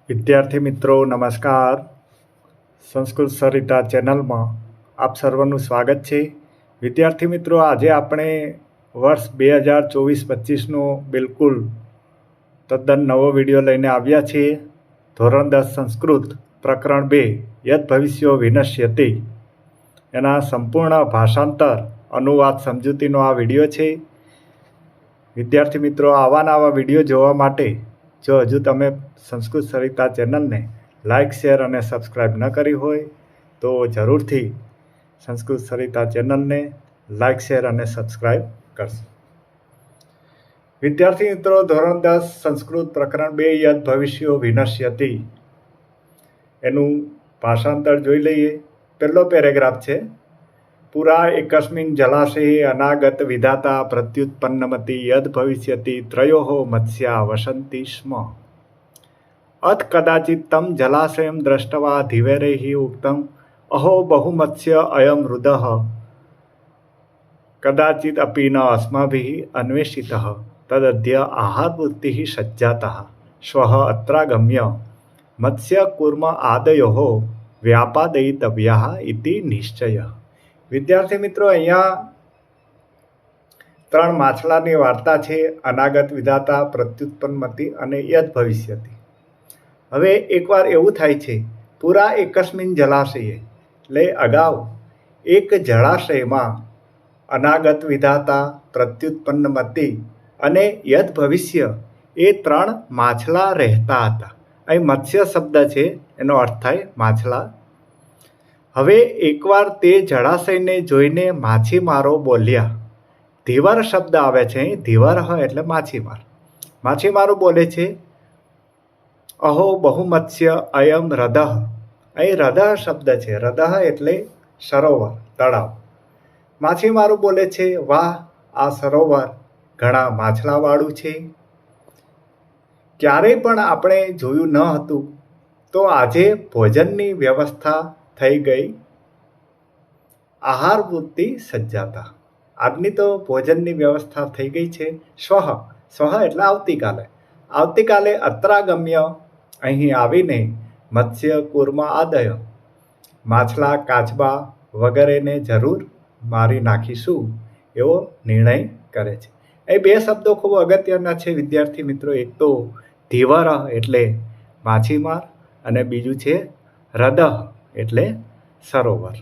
વિદ્યાર્થી મિત્રો નમસ્કાર. સંસ્કૃત સરિતા ચેનલમાં આપ સર્વનું સ્વાગત છે. વિદ્યાર્થી મિત્રો, આજે આપણે વર્ષ 2024-25નો બિલકુલ તદ્દન નવો વિડીયો લઈને આવ્યા છીએ. ધોરણ 10 સંસ્કૃત પ્રકરણ 2 યદ ભવિષ્યો વિનશ્યતિ એના સંપૂર્ણ ભાષાંતર અનુવાદ સમજૂતીનો આ વિડીયો છે. વિદ્યાર્થી મિત્રો, આવા વિડીયો જોવા માટે જો હજુ તમે સંસ્કૃત સરિતા ચેનલને લાઇક, શેર અને સબસ્ક્રાઈબ ન કરી હોય તો જરૂરથી સંસ્કૃત સરિતા ચેનલને લાઇક, શેર અને સબસ્ક્રાઈબ કરશો. વિદ્યાર્થી મિત્રો, ધોરણ 10 સંસ્કૃત પ્રકરણ 2 યદ ભવિષ્યો વિનશ્યતિ એનું ભાષાંતર જોઈ લઈએ. પહેલો પેરેગ્રાફ છે. પુરા એકસ્મિન જલાશયે અનાગત વિધાતા પ્રત્યુત્પન્નમતિ યદ ભવિષ્યતિ ત્રયોઃ મત્સ્યા વસન્તિ સ્મ. અથ કદાચિત તમ જલાશયમ દ્રષ્ટવા ધીવરૈઃ ઉક્તમ અહો બહુમત્સ્ય અયમ હૃદઃ કદાચિત અપી ન અસ્માભિઃ અન્વેષિતઃ તદદ્ય આહારવૃત્તિઃ સજ્જાતઃ શ્વઃ અત્રાગમ્ય મત્સ્ય કૂર્મ આદયોઃ વ્યાપાદયિતવ્યાઃ ઇતિ નિશ્ચયઃ. વિદ્યાર્થી મિત્રો, અહીંયા 3 માછલાની વાર્તા છે. અનાગત વિધાતા, પ્રત્યુત્પન્નમતિ અને યદ ભવિષ્યતિ. હવે એકવાર એવું થાય છે, પુરા એકસ્મિન જલાશયે એટલે અગાઉ એક જળાશયમાં અનાગત વિધાતા, પ્રત્યુત્પન્નમતિ અને યદ ભવિષ્ય એ 3 માછલા રહેતા હતા. અહીં મત્સ્ય શબ્દ છે, એનો અર્થ થાય માછલા. હવે એકવાર તે જળાશયને જોઈને માછીમારો બોલ્યા. ધીવર શબ્દ આવે છે અહીં. ધીવર એટલે માછીમાર. માછીમારો બોલે છે, અહો બહુમત્સ્ય અયમ હૃદઃ. અહીં હૃદય શબ્દ છે. હૃદય એટલે સરોવર, તળાવ. માછીમારો બોલે છે, વાહ, આ સરોવર ઘણા માછલાવાળું છે. ક્યારેય પણ આપણે જોયું ન હતું. તો આજે ભોજનની વ્યવસ્થા થઈ ગઈ. આહાર વૃત્તિ સજ્જાતા. આજની તો ભોજનની વ્યવસ્થા થઈ ગઈ છે. સ્વઃ એટલે આવતીકાલે. આવતીકાલે અત્રાગમ્ય અહીં આવીને મત્સ્ય કૂર્મ આદય માછલા, કાચબા વગેરેને જરૂર મારી નાખીશું એવો નિર્ણય કરે છે. એ 2 શબ્દો ખૂબ અગત્યના છે વિદ્યાર્થી મિત્રો. એક તો ધીવર એટલે માછીમાર અને બીજું છે હૃદય એટલે સરોવર.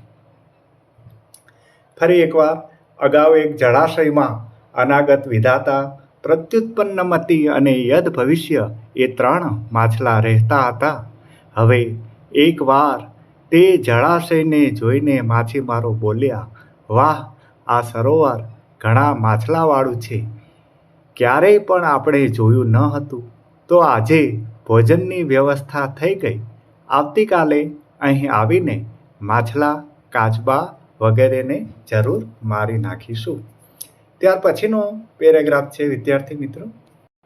ફરી એકવાર, અગાઉ એક જળાશયમાં અનાગત વિધાતા, પ્રત્યુત્પન્નમતિ અને યદ ભવિષ્ય એ 3 માછલા રહેતા હતા. હવે એકવાર તે જળાશયને જોઈને માછીમારો બોલ્યા, વાહ, આ સરોવર ઘણા માછલાવાળું છે. ક્યારેય પણ આપણે જોયું ન હતું. તો આજે ભોજનની વ્યવસ્થા થઈ ગઈ. આવતીકાલે અહીં આવીને માછલા, કાચબા વગેરેને જરૂર મારી નાખીશું. ત્યાર પછીનો પેરેગ્રાફ છે વિદ્યાર્થી મિત્રો.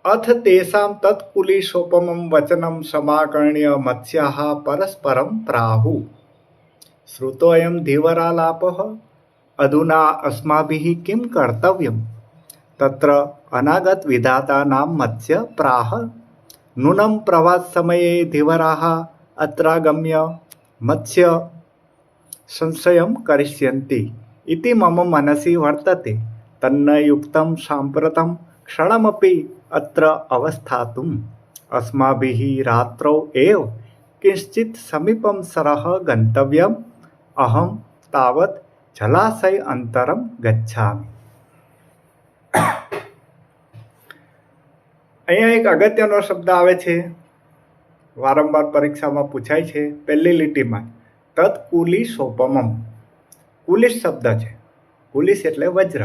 અથ તેષાં તત્કુલિશોપમં વચનમ સમાકર્ણ્ય મત્સ્યાઃ પરસ્પરમ પ્રાહુ શ્રુતોયમ ધીવરાલાપઃ અધુના અસ્માભિઃ કિમ કર્તવ્યમ. તત્ર અનાગત વિધાતાનામ મત્સ્ય પ્રાહ નૂનમ પ્રવાસ સમયે ધીવરાઃ અત્રાગમ્ય મત્સ્ય સંશયમ કરિષ્યન્તિ ઇતિ મમ મનસી વર્તતે તન્ન યુક્તમ સાંપ્રતમ ક્ષણમપી અત્ર અવસ્થાતુમ અસ્માભિઃ રાત્રૌ એવ કિંશ્ચિત સમીપમ સરઃ ગંતવ્યમ અહમ તાવત જલાશય અંતરમ ગચ્છામિ. અહીંયા એક અગત્યનો શબ્દ આવે છે. વારંવાર પરીક્ષામાં પૂછાય છે. પહેલી લીટીમાં તત્કુલિશોપમમ. કુલિશ શબ્દ છે. કુલિશ એટલે વજ્ર.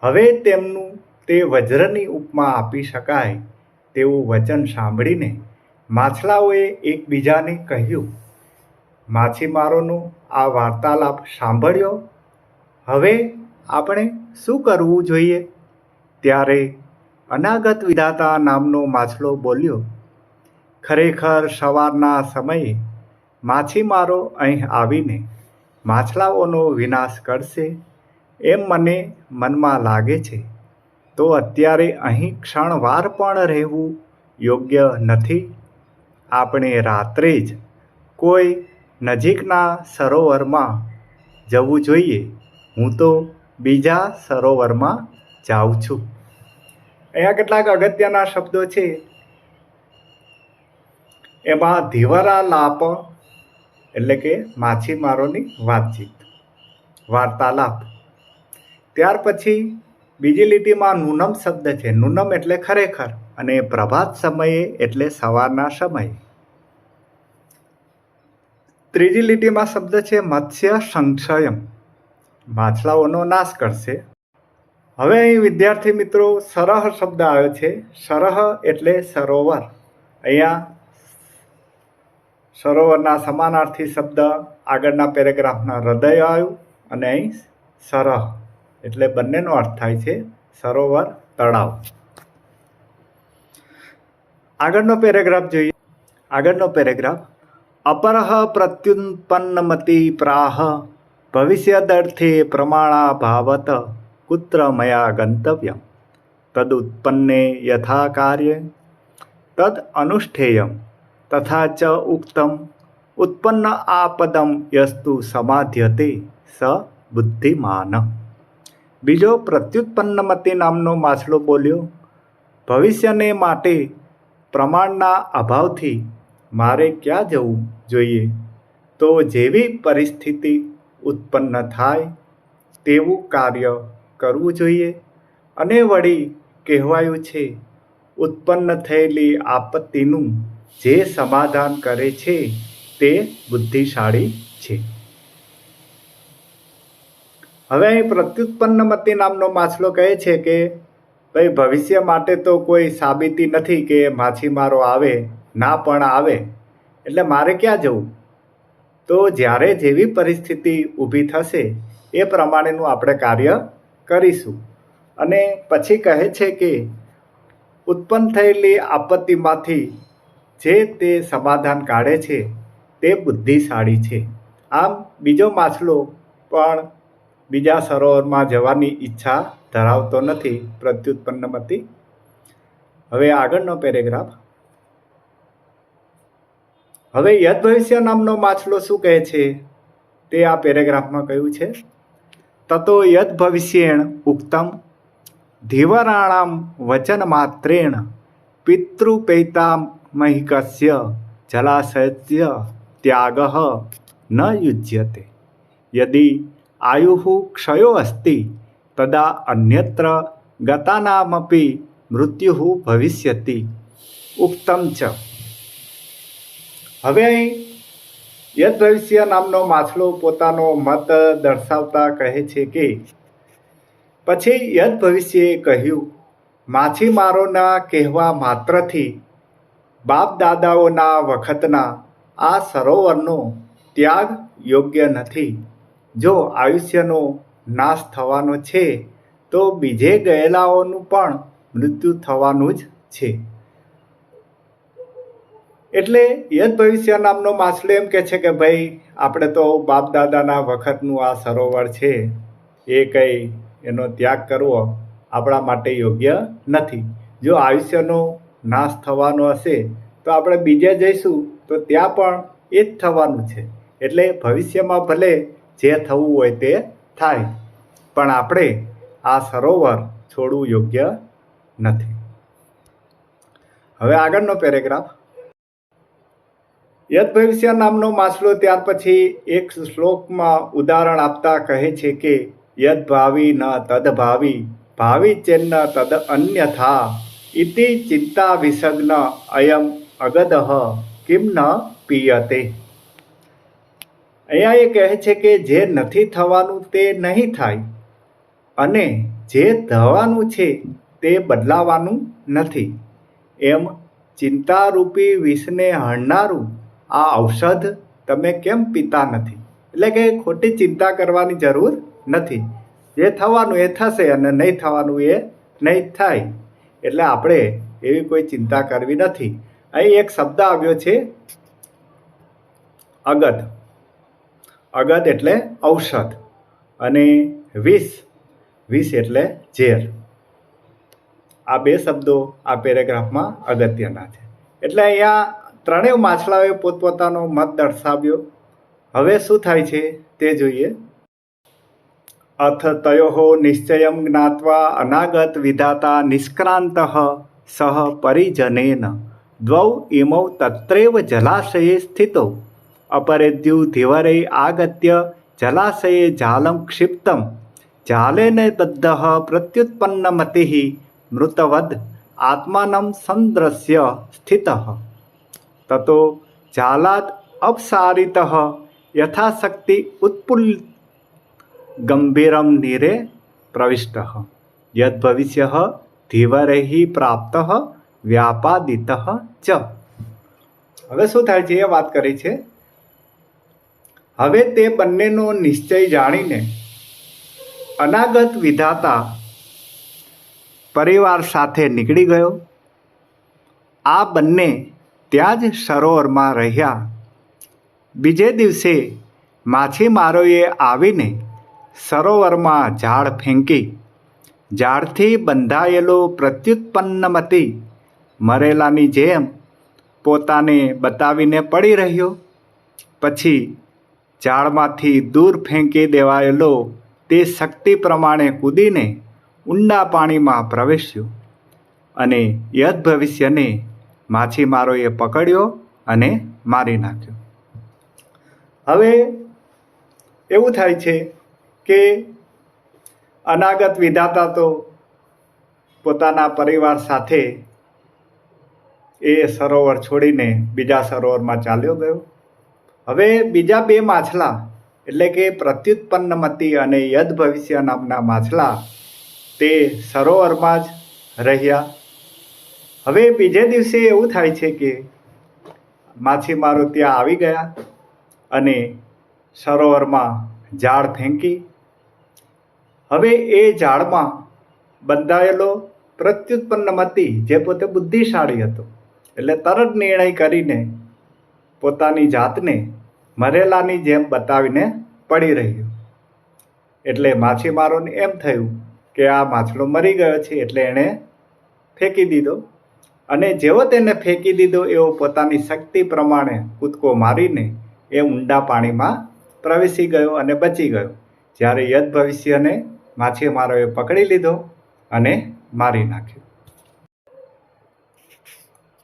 હવે તેમનું તે વજ્રની ઉપમા આપી શકાય તેવું વચન સાંભળીને માછલાઓએ એકબીજાને કહ્યું. માછીમારોનો આ વાર્તાલાપ સાંભળ્યો. હવે આપણે શું કરવું જોઈએ? ત્યારે અનાગત વિધાતા નામનો માછલો બોલ્યો, ખરેખર સવારના સમયે માછીમારો અહીં આવીને માછલાઓનો વિનાશ કરશે એમ મને મનમાં લાગે છે, તો અત્યારે અહીં ક્ષણવાર પણ રહેવું યોગ્ય નથી. આપણે રાત્રે જ કોઈ નજીકના સરોવરમાં જવું જોઈએ. હું તો બીજા સરોવરમાં જાઉં છું. અહીંયા કેટલાક અગત્યના શબ્દો છે. એમાં ધીવરા લાપ એટલે કે માછીમારોની વાતચીત, વાર્તાલાપ. ત્યાર પછી બીજી લીટીમાં નૂનમ શબ્દ છે. નૂનમ એટલે ખરેખર, અને પ્રભાત સમયે એટલે સવારના સમયે. ત્રીજી લીટીમાં શબ્દ છે મત્સ્ય સંશયમ, માછલાઓનો નાશ કરશે. હવે અહીં વિદ્યાર્થી મિત્રો સરહ શબ્દ આવ્યો છે. સરહ એટલે સરોવર. અહીંયા સરોવરના સમાનાર્થી શબ્દ આગળના પેરેગ્રાફના હૃદય આવ્યું, અને અહીં સરહ એટલે બંનેનો અર્થ થાય છે સરોવર, તળાવ. આગળનો પેરેગ્રાફ જોઈએ. આગળનો પેરેગ્રાફ અપરહ પ્રત્યુત્પન્નમતી પ્રાહ ભવિષ્યદર્થે પ્રમાણાભાવત કુત્ર મયા ગંતવ્યમ તદુત્પન્ને યથા કાર્ય તદ અનુષ્ઠેયમ તથા ચ ઉક્તમ ઉત્પન્ન આપદમ યસ્તુ સમાધ્યતે સ બુદ્ધિમાન. બીજો પ્રત્યુત્પન્નમતી નામનો માછલો બોલ્યો, ભવિષ્યને માટે પ્રમાણના અભાવથી મારે ક્યાં જવું જોઈએ? તો જેવી પરિસ્થિતિ ઉત્પન્ન થાય તેવું કાર્ય કરવું જોઈએ. અને વળી કહેવાયું છે, ઉત્પન્ન થયેલી આપત્તિનું જે સમાધાન કરે છે તે બુદ્ધિશાળી છે. હવે અહીં પ્રત્યુત્પન્નમતી નામનો માછલો કહે છે કે ભાઈ, ભવિષ્ય માટે તો કોઈ સાબિતી નથી કે માછીમારો આવે, ના પણ આવે, એટલે મારે ક્યાં જવું? તો જ્યારે જેવી પરિસ્થિતિ ઊભી થશે એ પ્રમાણેનું આપણે કાર્ય કરીશું. અને પછી કહે છે કે ઉત્પન્ન થયેલી આપત્તિમાંથી જે તે સમાધાન કાઢે છે તે બુદ્ધિશાળી છે. આમ બીજો માછલો પણ બીજા સરોવરમાં જવાની ઈચ્છા ધરાવતો નથી, પ્રત્યુત્પન્નમતી. હવે આગળનો પેરેગ્રાફ. હવે યદ ભવિષ્ય નામનો માછલો શું કહે છે તે આ પેરેગ્રાફમાં કહ્યું છે. તતો યદ ભવિષ્યેણ ઉક્તમ ધીવરાણામ વચન માત્રેણ પિતૃપૈતામહિકસ્ય જલાશયસ્ય ત્યાગઃ ન યુજ્યતે યદિ આયુઃ ક્ષયો અસ્તિ તદા અન્યત્ર ગતાનામપી મૃત્યુઃ ભવિષ્યતિ ઉક્તમ ચ. હવે અહીં યદ ભવિષ્ય નામનો માછલો પોતાનો મત દર્શાવતા કહે છે કે પછી યદ ભવિષ્યએ કહ્યું, માછીમારોના કહેવા માત્રથી બાપ દાદાઓના વખતના આ સરોવરનો ત્યાગ યોગ્ય નથી. જો આયુષ્યનો નાશ થવાનો છે તો બીજે ગયેલાઓનું પણ મૃત્યુ થવાનું જ છે. એટલે યદ ભવિષ્ય નામનો માછલો એમ કહે છે કે ભાઈ, આપણે તો બાપ દાદાના વખતનું આ સરોવર છે, એ કંઈ એનો ત્યાગ કરવો આપણા માટે યોગ્ય નથી. જો આયુષ્યનો નાશ થવાનો હશે તો આપણે બીજે જઈશું તો ત્યાં પણ એ જ થવાનું છે. એટલે ભવિષ્યમાં ભલે જે થવું હોય તે થાય, પણ આપણે આ સરોવર છોડવું યોગ્ય નથી. હવે આગળનો પેરેગ્રાફ. યદ ભવિષ્ય નામનો માછલો ત્યાર પછી એક શ્લોકમાં ઉદાહરણ આપતા કહે છે કે યદ ભાવિ ન તદ ભાવિ ભાવિ ચેન્ન તદ અન્યથા ઇતિ ચિંતા વિસગ્ન અયમ અગદઃ કિમ ન પીયતે. અહીંયા એ કહે છે કે જે નથી થવાનું તે નહીં થાય, અને જે થવાનું છે તે બદલાવાનું નથી. એમ ચિંતારૂપી વિષને હણનારું આ ઔષધ તમે કેમ પીતા નથી? એટલે કે ખોટી ચિંતા કરવાની જરૂર નથી. જે થવાનું એ થશે અને નહીં થવાનું એ નહીં થાય. એટલે આપણે એવી કોઈ ચિંતા કરવી નથી. અહીં એક શબ્દ આવ્યો છે અગદ. અગદ એટલે ઔષધ, અને વિષ એટલે ઝેર. આ બે શબ્દો આ પેરેગ્રાફમાં અગત્યના છે. એટલે અહીંયા ત્રણેય માછલાઓએ પોતપોતાનો મત દર્શાવ્યો. હવે શું થાય છે તે જોઈએ. અથ તયોઃ નિશ્ચયં જ્ઞાત્વા અનાગત વિધાતા નિષ્ક્રાંતઃ સહ પરિજનેન દ્વૌ ઇમૌ તત્રેવ જલાશયે સ્થિતૌ અપરેદ્યુ ધીવરે આગત્ય જલાશયે જાલં ક્ષિપ્તમ જાલેન બદ્ધઃ પ્રત્યુત્પન્નમતિઃ મૃતવદ આત્માनं સંદ્રશ્ય સ્થિતઃ તતો જાલાદ અપસારિતઃ યથાશક્તિ ગંભીરમ નીરે પ્રવિષ્ટઃ યદ ભવિષ્યઃ ધીવરૈઃ પ્રાપ્તઃ વ્યાપાદિતઃ ચ. હવે શું થાય છે એ વાત કરી છે. હવે તે બંનેનો નિશ્ચય જાણીને અનાગત વિધાતા પરિવાર સાથે નીકળી ગયો. આ બંને ત્યાં જ સરોવરમાં રહ્યા. બીજે દિવસે માછીમારોએ આવીને સરોવરમાં ઝાડ ફેંકી. ઝાડથી બંધાયેલો પ્રત્યુત્પન્નમતી મરેલાની જેમ પોતાને બતાવીને પડી રહ્યો. પછી ઝાડમાંથી દૂર ફેંકી દેવાયેલો તે શક્તિ પ્રમાણે કૂદીને ઊંડા પાણીમાં પ્રવેશ્યો અને યદ ભવિષ્યને માછીમારોએ પકડ્યો અને મારી નાખ્યો. હવે એવું થાય છે કે અનાગત વિધાતા તો પોતાના પરિવાર સાથે એ સરોવર છોડીને બીજા સરોવરમાં ચાલ્યો ગયો. હવે બીજા બે માછલા એટલે કે પ્રત્યુત્પન્નમતી અને યદ ભવિષ્ય નામના માછલા તે સરોવરમાં જ રહ્યા. હવે બીજે દિવસે એવું થાય છે કે માછીમારો ત્યાં આવી ગયા અને સરોવરમાં ઝાડ ફેંકી. હવે એ ઝાડમાં બંધાયેલો પ્રત્યુત્પન્નમતી જે પોતે બુદ્ધિશાળી હતો એટલે તરત નિર્ણય કરીને પોતાની જાતને મરેલાની જેમ બતાવીને પડી રહ્યો. એટલે માછીમારોને એમ થયું કે આ માછલો મરી ગયો છે એટલે એણે ફેંકી દીધો. અને જેવો તેને ફેંકી દીધો એવો પોતાની શક્તિ પ્રમાણે કૂદકો મારીને એ ઊંડા પાણીમાં પ્રવેશી ગયો અને બચી ગયો. જ્યારે યદ ભવિષ્યને માછીમારોએ પકડી લીધો અને મારી નાખ્યો.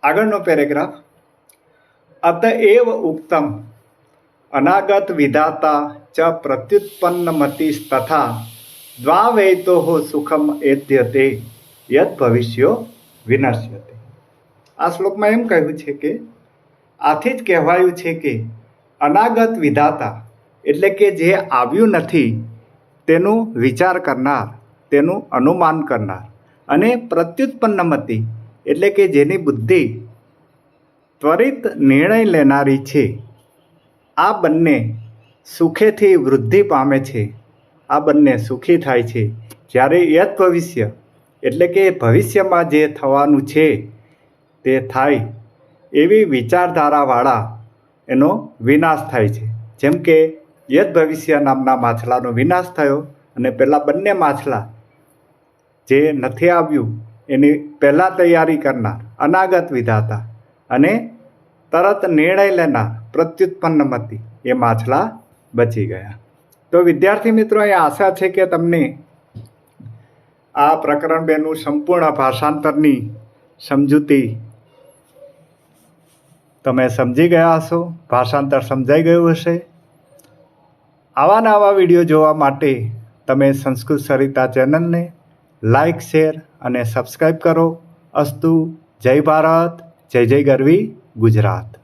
આગળનો પેરેગ્રાફ. અતએવ ઉક્તમ અનાગત વિધાતા ચ પ્રત્યુત્પન્નમતિસ્તથા દ્વાવૈતોઃ સુખમ એધ્યતે યદ ભવિષ્યો વિનશ્યતે. આ શ્લોકમાં એમ કહ્યું છે કે આથી જ કહેવાયું છે કે અનાગત વિધાતા એટલે કે જે આવ્યું નથી તેનું વિચાર કરનાર, તેનું અનુમાન કરનાર, અને પ્રત્યુત્પન્નમતી એટલે કે જેની બુદ્ધિ ત્વરિત નિર્ણય લેનારી છે. આ બંને સુખેથી વૃદ્ધિ પામે છે. આ બંને સુખી થાય છે જ્યારે યદ ભવિષ્ય એટલે કે ભવિષ્યમાં જે થવાનું છે તે થાય એવી વિચારધારાવાળા એનો વિનાશ થાય છે. જેમ કે યદ ભવિષ્ય નામના માછલાનો વિનાશ થયો અને પેલા બંને માછલા જે નથી આવ્યું એની પહેલાં તૈયારી કરનાર અનાગત વિધાતા અને તરત નિર્ણય લેનાર પ્રત્યુત્પન્નમતી એ માછલા બચી ગયા. તો વિદ્યાર્થી મિત્રો, અહીંયા આશા છે કે તમને આ પ્રકરણ 2નું સંપૂર્ણ ભાષાંતરની સમજૂતી તમે સમજી ગયા હશો, ભાષાંતર સમજાઈ ગયું હશે. આવા નવા વિડીયો જોવા માટે તમે સંસ્કૃત સરિતા ચેનલને લાઈક, શેર અને સબસ્ક્રાઈબ કરો. અસ્તુ. જય ભારત, જય જય ગરવી ગુજરાત.